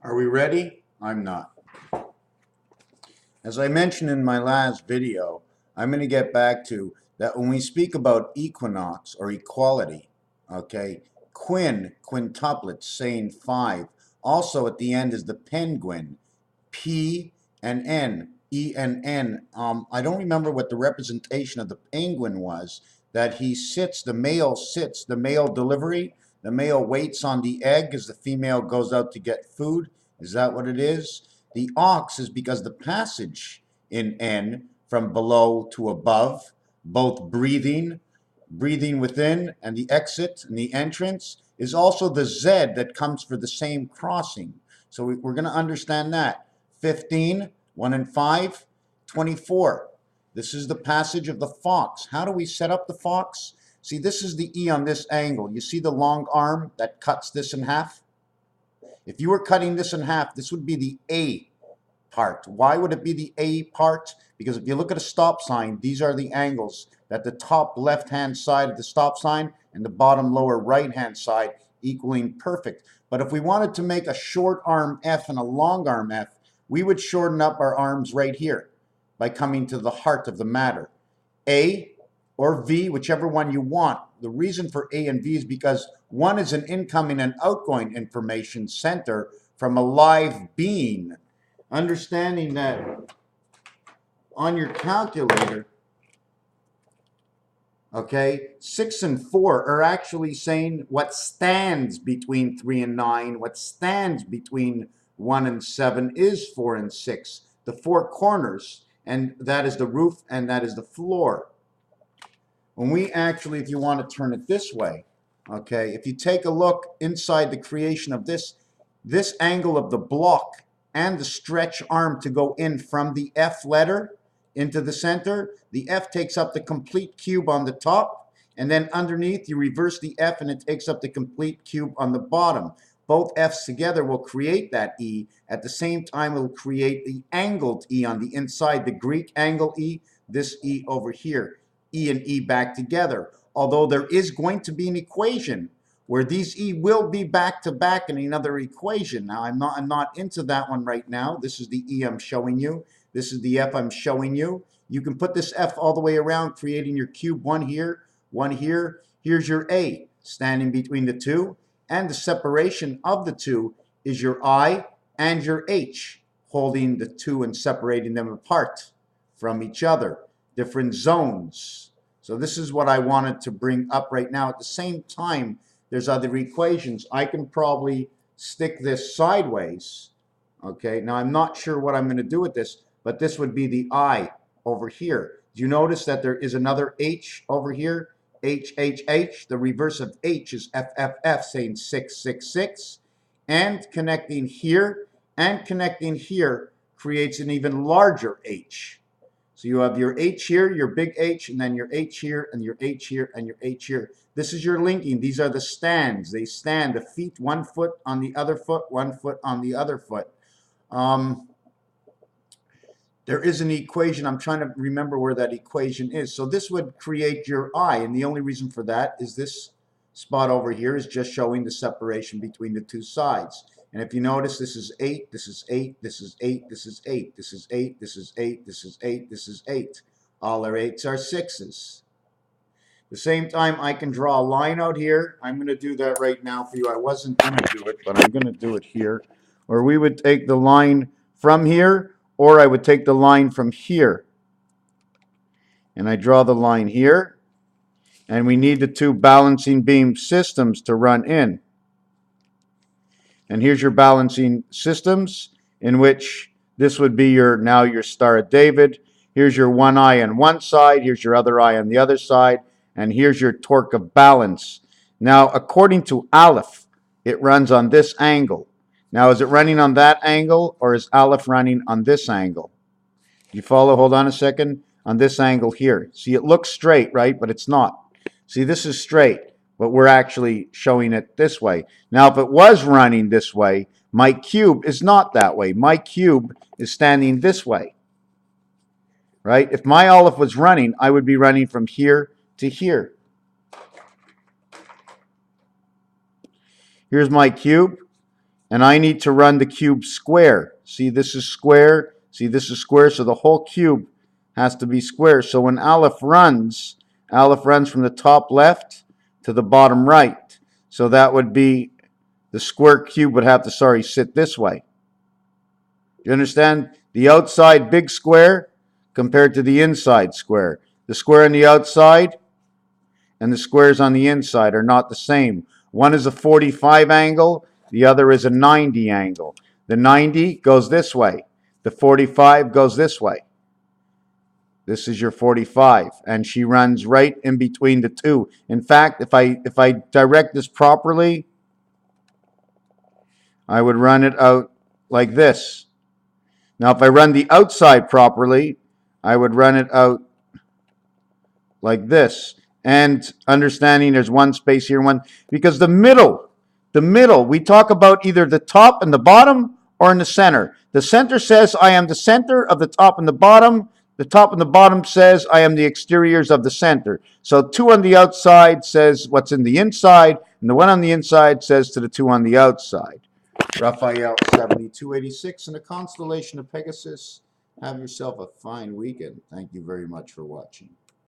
Are we ready? I'm not. As I mentioned in my last video, I'm going to get back to that when we speak about equinox or equality, okay, quintuplet, saying 5. Also at the end is the penguin, P and N, E and N. I don't remember what the representation of the penguin was, that he sits, the male delivery, the male waits on the egg as the female goes out to get food. Is that what it is? The ox is because the passage in N from below to above, both breathing within, and the exit and the entrance is also the Z that comes for the same crossing. So we're going to understand that. 15, 1 and 5, 24. This is the passage of the fox. How do we set up the fox? See, this is the E on this angle. You see the long arm that cuts this in half? If you were cutting this in half, this would be the A part. Why would it be the A part? Because if you look at a stop sign, these are the angles that the top left-hand side of the stop sign and the bottom lower right-hand side equaling perfect. But if we wanted to make a short arm F and a long arm F, we would shorten up our arms right here by coming to the heart of the matter. A or V, whichever one you want. The reason for A and V is because one is an incoming and outgoing information center from a live being. Understanding that on your calculator, okay, 6 and 4 are actually saying what stands between 3 and 9, what stands between 1 and 7 is 4 and 6. The four corners, and that is the roof and that is the floor. When we actually, if you want to turn it this way, okay, if you take a look inside the creation of this angle of the block and the stretch arm to go in from the F letter into the center, the F takes up the complete cube on the top, and then underneath you reverse the F and it takes up the complete cube on the bottom. Both F's together will create that E. At the same time, it will create the angled E on the inside, the Greek angle E, this E over here. E and E back together. Although there is going to be an equation where these E will be back to back in another equation. Now I'm not into that one right now. This is the E I'm showing you. This is the F I'm showing you. You can put this F all the way around, creating your cube, one here, one here. Here's your A standing between the two, and the separation of the two is your I and your H, holding the two and separating them apart from each other. Different zones. So this is what I wanted to bring up right now. At the same time, there's other equations. I can probably stick this sideways. Okay, now I'm not sure what I'm going to do with this, but this would be the I over here. Do you notice that there is another H over here? H, H, H. The reverse of H is F, F, F, saying 6, 6, 6. And connecting here creates an even larger H. So you have your H here, your big H, and then your H here, and your H here, and your H here. This is your linking. These are the stands. They stand, the feet, 1 foot on the other foot, 1 foot on the other foot. There is an equation. I'm trying to remember where that equation is. So this would create your I, and the only reason for that is this spot over here is just showing the separation between the two sides. And if you notice, this is 8, this is 8, this is 8, this is 8, this is 8, this is 8, this is 8, this is 8. All our 8s are 6s. At the same time, I can draw a line out here. I'm going to do that right now for you. I wasn't going to do it, but I'm going to do it here. Or we would take the line from here, or I would take the line from here. And I draw the line here. And we need the two balancing beam systems to run in. And here's your balancing systems, in which this would be now your Star of David. Here's your one eye on one side, here's your other eye on the other side, and here's your torque of balance. Now, according to Aleph, it runs on this angle. Now, is it running on that angle, or is Aleph running on this angle? You follow? Hold on a second. On this angle here. See, it looks straight, right? But it's not. See, this is straight, but we're actually showing it this way. Now, if it was running this way, my cube is not that way. My cube is standing this way, right? If my Aleph was running, I would be running from here to here. Here's my cube, and I need to run the cube square. See, this is square. See, this is square. So the whole cube has to be square. So when Aleph runs from the top left to the bottom right. So that would be the square cube would have to, sit this way. You understand? The outside big square compared to the inside square. The square on the outside and the squares on the inside are not the same. One is a 45 angle, the other is a 90 angle. The 90 goes this way. The 45 goes this way. This is your 45, and she runs right in between the two. In fact, if I direct this properly, I would run it out like this. Now, if I run the outside properly, I would run it out like this. And understanding there's one space here, because the middle, we talk about either the top and the bottom or in the center. The center says I am the center of the top and the bottom. The top and the bottom says I am the exteriors of the center. So 2 on the outside says what's in the inside, and the 1 on the inside says to the 2 on the outside. Raphael 7286 in the constellation of Pegasus. Have yourself a fine weekend. Thank you very much for watching.